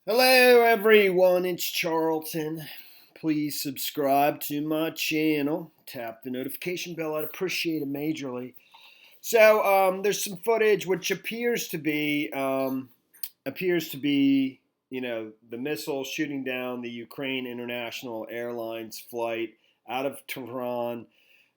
Hello everyone, it's Charlton. Please subscribe to my channel. Tap the notification bell. I'd appreciate it majorly. So there's some footage which appears to be the missile shooting down the Ukrainian International Airlines Flight out of Tehran.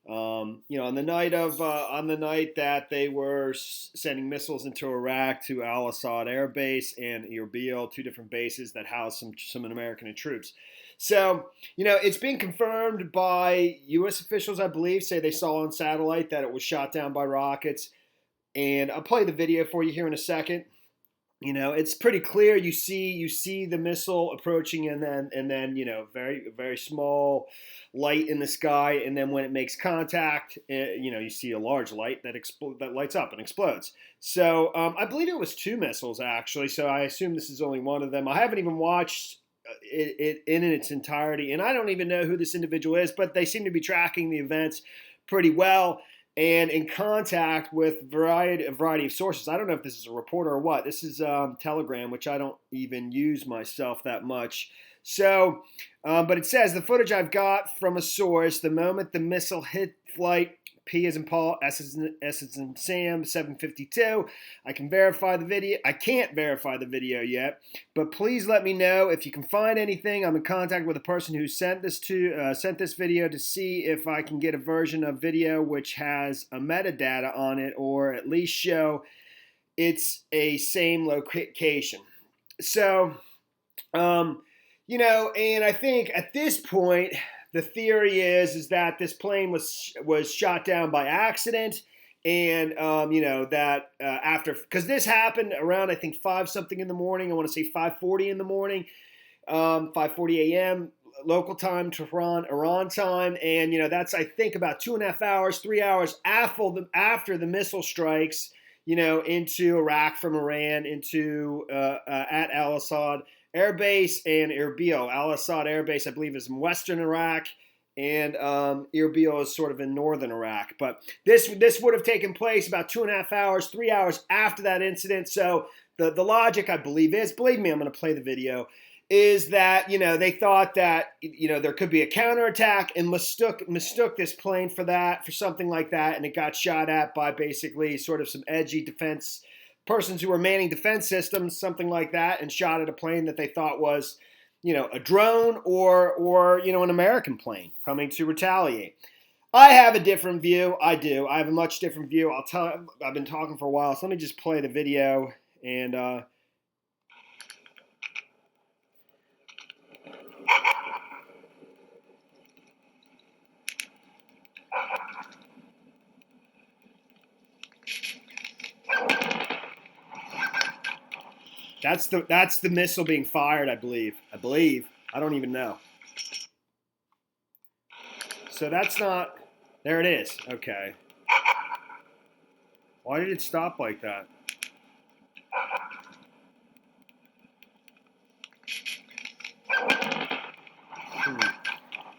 On the night that they were sending missiles into Iraq to Al Assad Air Base and Erbil, two different bases that house some American troops. So, it's been confirmed by U.S. officials, I believe, say they saw on satellite that it was shot down by rockets. And I'll play the video for you here in a second. It's pretty clear. You see the missile approaching, and then very very small light in the sky, and then when it makes contact, you see a large light that lights up and explodes. So I believe it was two missiles actually. So I assume this is only one of them. I haven't even watched it in its entirety, and I don't even know who this individual is, but they seem to be tracking the events pretty well and in contact with a variety of sources. I don't know if this is a reporter or what. This is Telegram, which I don't even use myself that much. So, but it says the footage I've got from a source, the moment the missile hit flight P as in Paul, S as in Sam, 752. I can verify the video. I can't verify the video yet, but please let me know if you can find anything. I'm in contact with a person who sent this video to see if I can get a version of video which has a metadata on it, or at least show it's a same location. So, and I think at this point, the theory is that this plane was shot down by accident, and after, because this happened around, I think, 5 something in the morning. I want to say 5:40 in the morning, 5:40 a.m. local time, Tehran, Iran time, and that's, I think, about 2.5 hours, 3 hours after the missile strikes, into Iraq from Iran, into at Al Assad Air Base and Erbil. Al Assad Air Base, I believe, is in western Iraq, and Erbil is sort of in northern Iraq. But this would have taken place about 2.5 hours, 3 hours after that incident. So the logic, I believe, is, believe me, I'm going to play the video, is that they thought that there could be a counterattack and mistook this plane for something like that, and it got shot at by basically sort of some edgy defense persons who were manning defense systems, something like that, and shot at a plane that they thought was, a drone or an American plane coming to retaliate. I have a different view. I do. I have a much different view. I've been talking for a while, so let me just play the video and. That's the missile being fired, I believe. I don't even know. So that's not. There it is. Okay. Why did it stop like that?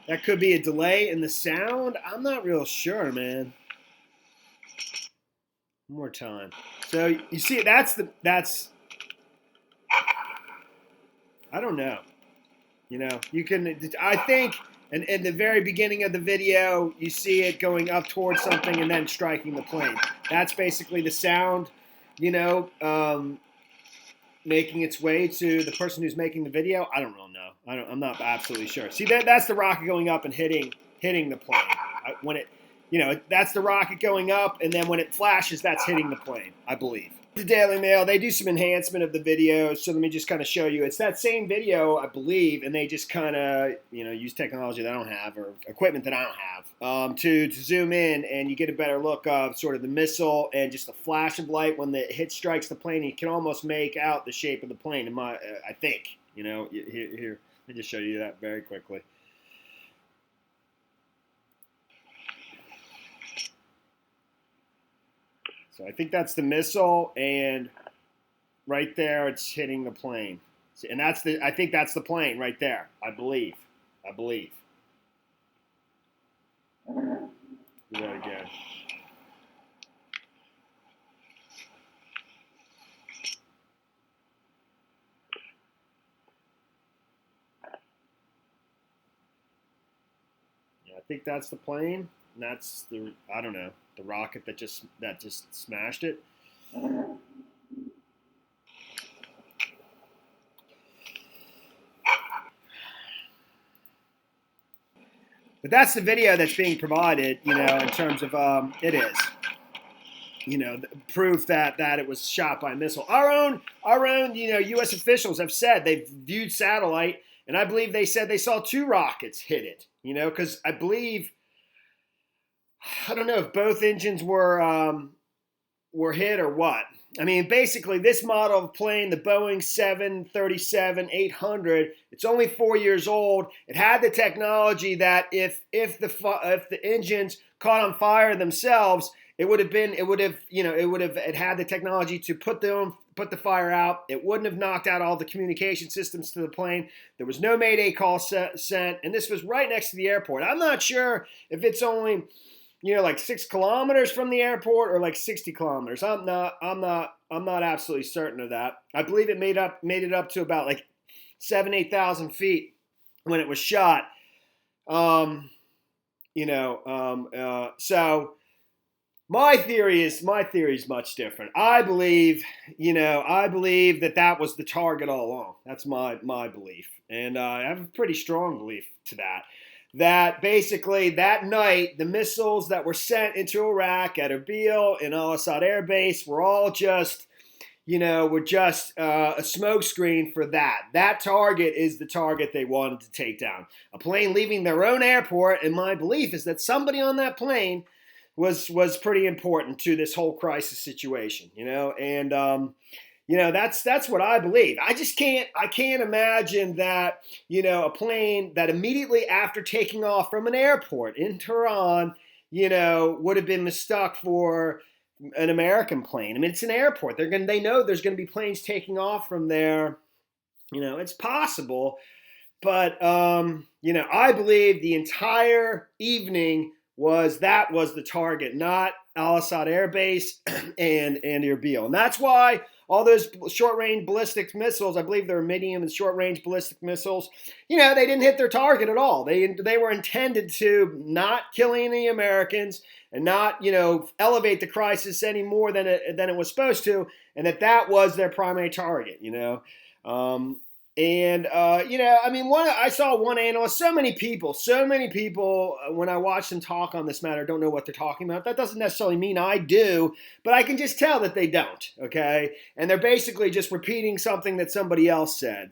That could be a delay in the sound. I'm not real sure, man. One more time. So you see, that's. I don't know. You can. I think, in the very beginning of the video, you see it going up towards something and then striking the plane. That's basically the sound, making its way to the person who's making the video. I don't really know. I'm not absolutely sure. See, that's the rocket going up and hitting the plane. When it, that's the rocket going up, and then when it flashes, that's hitting the plane, I believe. The Daily Mail, they do some enhancement of the video, so let me just kind of show you. It's that same video, I believe, and they just kind of, use technology that I don't have, or equipment that I don't have, to zoom in, and you get a better look of sort of the missile and just the flash of light when the hit strikes the plane. You can almost make out the shape of the plane, I think. Here, let me just show you that very quickly. So I think that's the missile, and right there it's hitting the plane. And I think that's the plane right there, I believe. Do that again. think that's the plane. And that's the, I don't know, the rocket that just smashed it. But that's the video that's being provided, you know, in terms of it is, you know, proof that it was shot by a missile. Our own, you know, U.S. officials have said they've viewed satellite, and I believe they said they saw 2 rockets hit it. You know, because I believe, I don't know if both engines were hit or what. I mean, basically, this model of plane, the Boeing 737-800, it's only 4 years old. It had the technology that if the engines caught on fire themselves, it had the technology to put the fire out. It wouldn't have knocked out all the communication systems to the plane. There was no Mayday call sent, and this was right next to the airport. I'm not sure if it's only, you know, like 6 kilometers from the airport or like 60 kilometers. I'm not absolutely certain of that. I believe it made it up to about like 8,000 feet when it was shot. So my theory is much different. I believe that was the target all along. That's my belief, and I have a pretty strong belief to that. That basically that night, the missiles that were sent into Iraq at Erbil and Al-Assad Air Base were all just, a smokescreen for that. That target is the target they wanted to take down. A plane leaving their own airport, and my belief is that somebody on that plane was pretty important to this whole crisis situation, and that's what I believe. I can't imagine that, a plane that immediately after taking off from an airport in Tehran, would have been mistook for an American plane. I mean, it's an airport. They know there's going to be planes taking off from there. It's possible, but I believe the entire evening was the target, not Al-Assad Air Base and Erbil. And that's why all those short-range ballistic missiles, I believe they're medium and short-range ballistic missiles, they didn't hit their target at all. They were intended to not kill any Americans and not, elevate the crisis any more than it was supposed to, and that was their primary target, I saw one analyst, so many people, when I watch them talk on this matter, don't know what they're talking about. That doesn't necessarily mean I do, but I can just tell that they don't, okay? And they're basically just repeating something that somebody else said.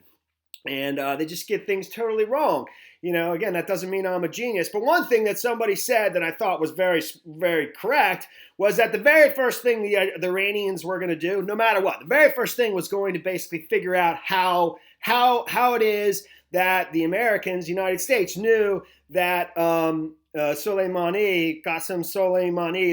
And they just get things totally wrong. Again, that doesn't mean I'm a genius. But one thing that somebody said that I thought was very, very correct was that the very first thing the Iranians were going to do, no matter what, the very first thing was going to basically figure out how it is that the Americans, United States, knew that Qasem Soleimani,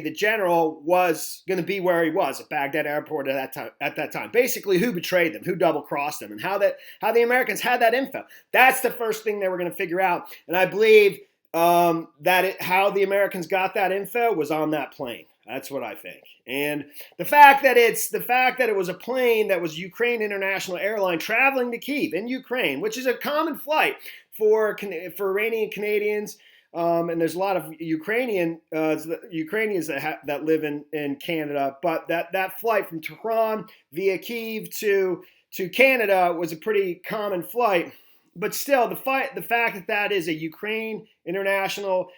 the general, was going to be where he was at Baghdad Airport at that time. Basically, who betrayed them, who double-crossed them, and how the Americans had that info. That's the first thing they were going to figure out. And I believe how the Americans got that info was on that plane. That's what I think. And the fact that it was a plane that was Ukrainian International Airlines traveling to Kyiv in Ukraine, which is a common flight for Iranian Canadians. And there's a lot of Ukrainians that live in Canada, but that flight from Tehran via Kyiv to Canada was a pretty common flight. But still, the fact that is a Ukraine International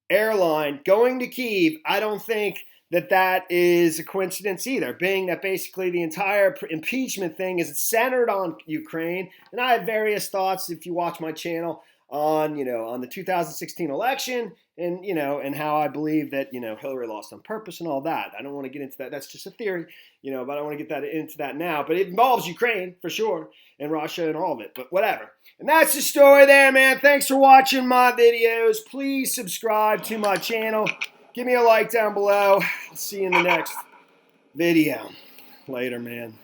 Airline going to Kyiv, I don't think that is a coincidence either, being that basically the entire impeachment thing is centered on Ukraine. And I have various thoughts, if you watch my channel, on the 2016 election and how I believe that Hillary lost on purpose and all that. I don't want to get into that. That's just a theory, but I don't want to get into that now. But it involves Ukraine for sure and Russia and all of it. But whatever. And that's the story there, man. Thanks for watching my videos. Please subscribe to my channel. Give me a like down below. I'll see you in the next video. Later, man.